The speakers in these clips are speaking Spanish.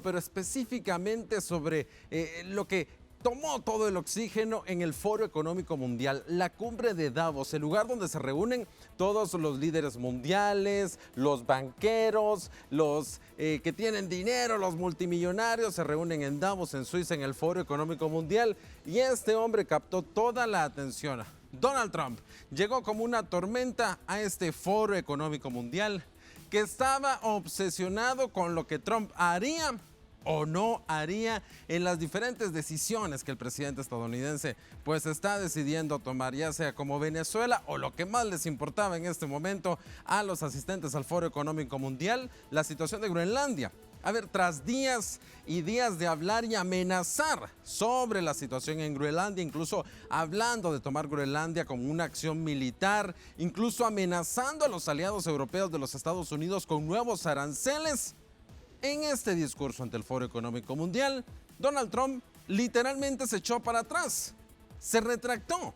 pero específicamente sobre lo que tomó todo el oxígeno en el Foro Económico Mundial, la cumbre de Davos, el lugar donde se reúnen todos los líderes mundiales, los banqueros, los que tienen dinero, los multimillonarios, se reúnen en Davos, en Suiza, en el Foro Económico Mundial, y este hombre captó toda la atención. Donald Trump llegó como una tormenta a este Foro Económico Mundial, que estaba obsesionado con lo que Trump haría o no haría en las diferentes decisiones que el presidente estadounidense pues está decidiendo tomar, ya sea como Venezuela o lo que más les importaba en este momento a los asistentes al Foro Económico Mundial, la situación de Groenlandia. A ver, tras días y días de hablar y amenazar sobre la situación en Groenlandia, incluso hablando de tomar Groenlandia como una acción militar, incluso amenazando a los aliados europeos de los Estados Unidos con nuevos aranceles, en este discurso ante el Foro Económico Mundial, Donald Trump literalmente se echó para atrás, se retractó.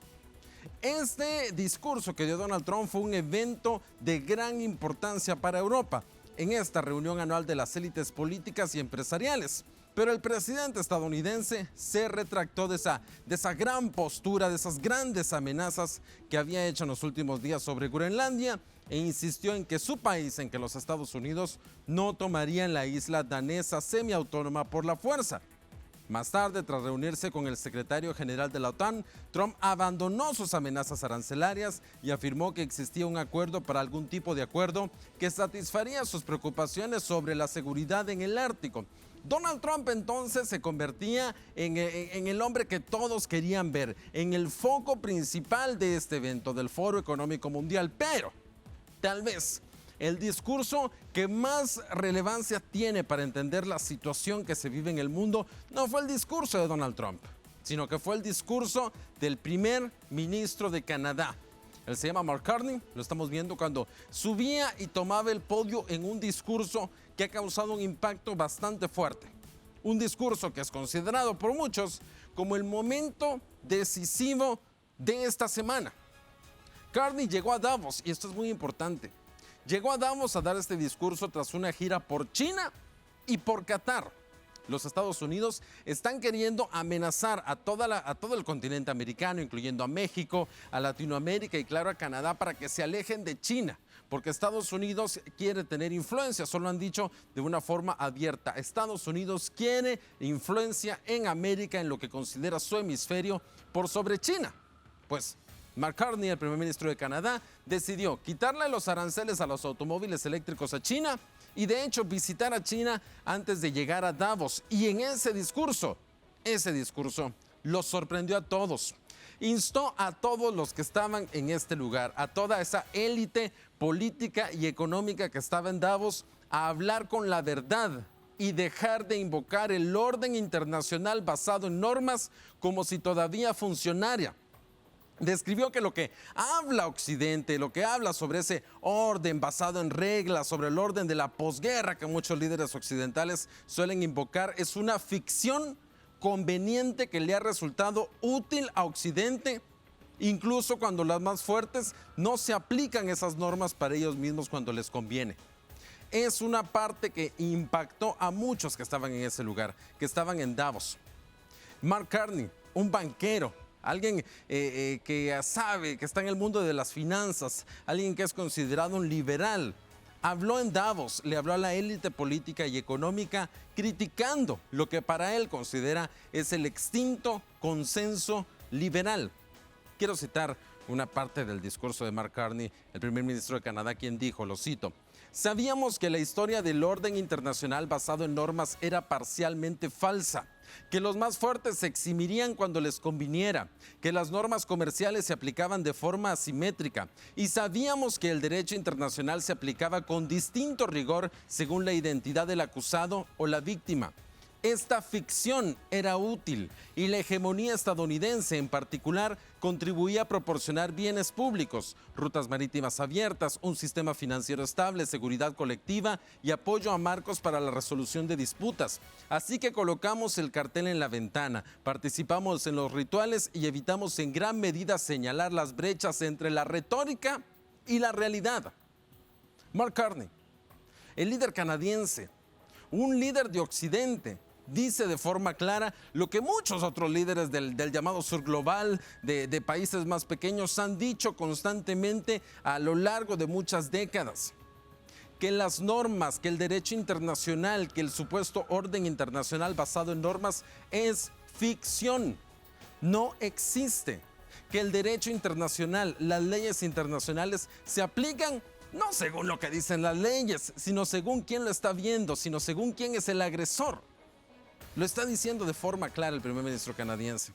Este discurso que dio Donald Trump fue un evento de gran importancia para Europa en esta reunión anual de las élites políticas y empresariales. Pero el presidente estadounidense se retractó de esa gran postura, de esas grandes amenazas que había hecho en los últimos días sobre Groenlandia, e insistió en que su país, en que los Estados Unidos, no tomarían la isla danesa semiautónoma por la fuerza. Más tarde, tras reunirse con el secretario general de la OTAN, Trump abandonó sus amenazas arancelarias y afirmó que existía un acuerdo para algún tipo de acuerdo que satisfaría sus preocupaciones sobre la seguridad en el Ártico. Donald Trump entonces se convertía en el hombre que todos querían ver, en el foco principal de este evento, del Foro Económico Mundial, pero tal vez el discurso que más relevancia tiene para entender la situación que se vive en el mundo no fue el discurso de Donald Trump, sino que fue el discurso del primer ministro de Canadá. Él se llama Mark Carney, lo estamos viendo cuando subía y tomaba el podio en un discurso que ha causado un impacto bastante fuerte. Un discurso que es considerado por muchos como el momento decisivo de esta semana. Carney llegó a Davos, y esto es muy importante. Llegó a Davos a dar este discurso tras una gira por China y por Qatar. Los Estados Unidos están queriendo amenazar a todo el continente americano, incluyendo a México, a Latinoamérica y claro a Canadá, para que se alejen de China, porque Estados Unidos quiere tener influencia, eso lo han dicho de una forma abierta. Estados Unidos quiere influencia en América, en lo que considera su hemisferio, por sobre China. Pues Mark Carney, el primer ministro de Canadá, decidió quitarle los aranceles a los automóviles eléctricos a China y de hecho visitar a China antes de llegar a Davos. Y en ese discurso los sorprendió a todos. Instó a todos los que estaban en este lugar, a toda esa élite política y económica que estaba en Davos, a hablar con la verdad y dejar de invocar el orden internacional basado en normas como si todavía funcionara. Describió que lo que habla Occidente, lo que habla sobre ese orden basado en reglas, sobre el orden de la posguerra que muchos líderes occidentales suelen invocar, es una ficción conveniente que le ha resultado útil a Occidente, incluso cuando las más fuertes no se aplican esas normas para ellos mismos cuando les conviene. Es una parte que impactó a muchos que estaban en ese lugar, que estaban en Davos. Mark Carney, un banquero, alguien que sabe, que está en el mundo de las finanzas, alguien que es considerado un liberal, habló en Davos, le habló a la élite política y económica criticando lo que para él considera es el extinto consenso liberal. Quiero citar una parte del discurso de Mark Carney, el primer ministro de Canadá, quien dijo, lo cito: "Sabíamos que la historia del orden internacional basado en normas era parcialmente falsa, que los más fuertes se eximirían cuando les conviniera, que las normas comerciales se aplicaban de forma asimétrica y sabíamos que el derecho internacional se aplicaba con distinto rigor según la identidad del acusado o la víctima. Esta ficción era útil y la hegemonía estadounidense en particular contribuía a proporcionar bienes públicos, rutas marítimas abiertas, un sistema financiero estable, seguridad colectiva y apoyo a marcos para la resolución de disputas. Así que colocamos el cartel en la ventana, participamos en los rituales y evitamos en gran medida señalar las brechas entre la retórica y la realidad". Mark Carney, el líder canadiense, un líder de Occidente dice de forma clara lo que muchos otros líderes del llamado sur global, de países más pequeños, han dicho constantemente a lo largo de muchas décadas. Que las normas, que el derecho internacional, que el supuesto orden internacional basado en normas es ficción, no existe. Que el derecho internacional, las leyes internacionales se aplican no según lo que dicen las leyes, sino según quién lo está viendo, sino según quién es el agresor. Lo está diciendo de forma clara el primer ministro canadiense.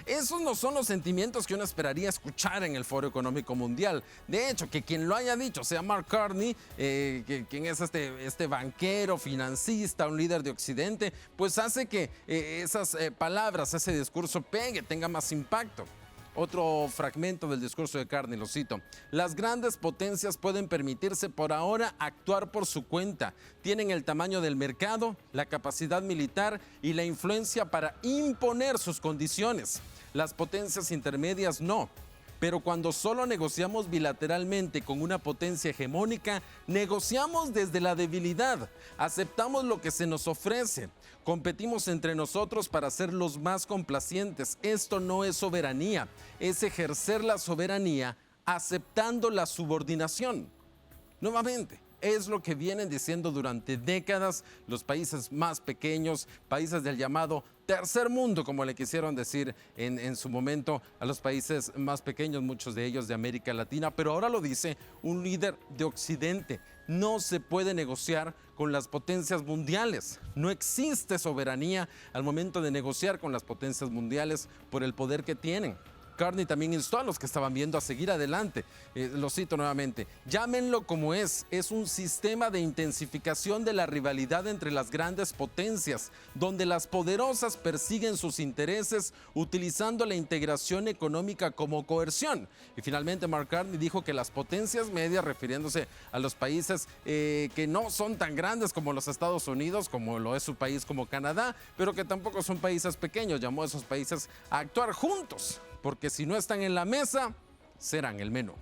Esos no son los sentimientos que uno esperaría escuchar en el Foro Económico Mundial. De hecho, que quien lo haya dicho sea Mark Carney, quien es este banquero, financista, un líder de Occidente, pues hace que esas palabras, ese discurso pegue, tenga más impacto. Otro fragmento del discurso de Carney, lo cito. Las grandes potencias pueden permitirse por ahora actuar por su cuenta. Tienen el tamaño del mercado, la capacidad militar y la influencia para imponer sus condiciones. Las potencias intermedias no. Pero cuando solo negociamos bilateralmente con una potencia hegemónica, negociamos desde la debilidad, aceptamos lo que se nos ofrece, competimos entre nosotros para ser los más complacientes. Esto no es soberanía, es ejercer la soberanía aceptando la subordinación. Nuevamente, es lo que vienen diciendo durante décadas los países más pequeños, países del llamado tercer mundo, como le quisieron decir en su momento a los países más pequeños, muchos de ellos de América Latina, pero ahora lo dice un líder de Occidente. No se puede negociar con las potencias mundiales. No existe soberanía al momento de negociar con las potencias mundiales por el poder que tienen. Carney también instó a los que estaban viendo a seguir adelante. Lo cito nuevamente. Llámenlo como es un sistema de intensificación de la rivalidad entre las grandes potencias, donde las poderosas persiguen sus intereses utilizando la integración económica como coerción. Y finalmente Mark Carney dijo que las potencias medias, refiriéndose a los países que no son tan grandes como los Estados Unidos, como lo es su país como Canadá, pero que tampoco son países pequeños, llamó a esos países a actuar juntos, porque si no están en la mesa, serán el menú.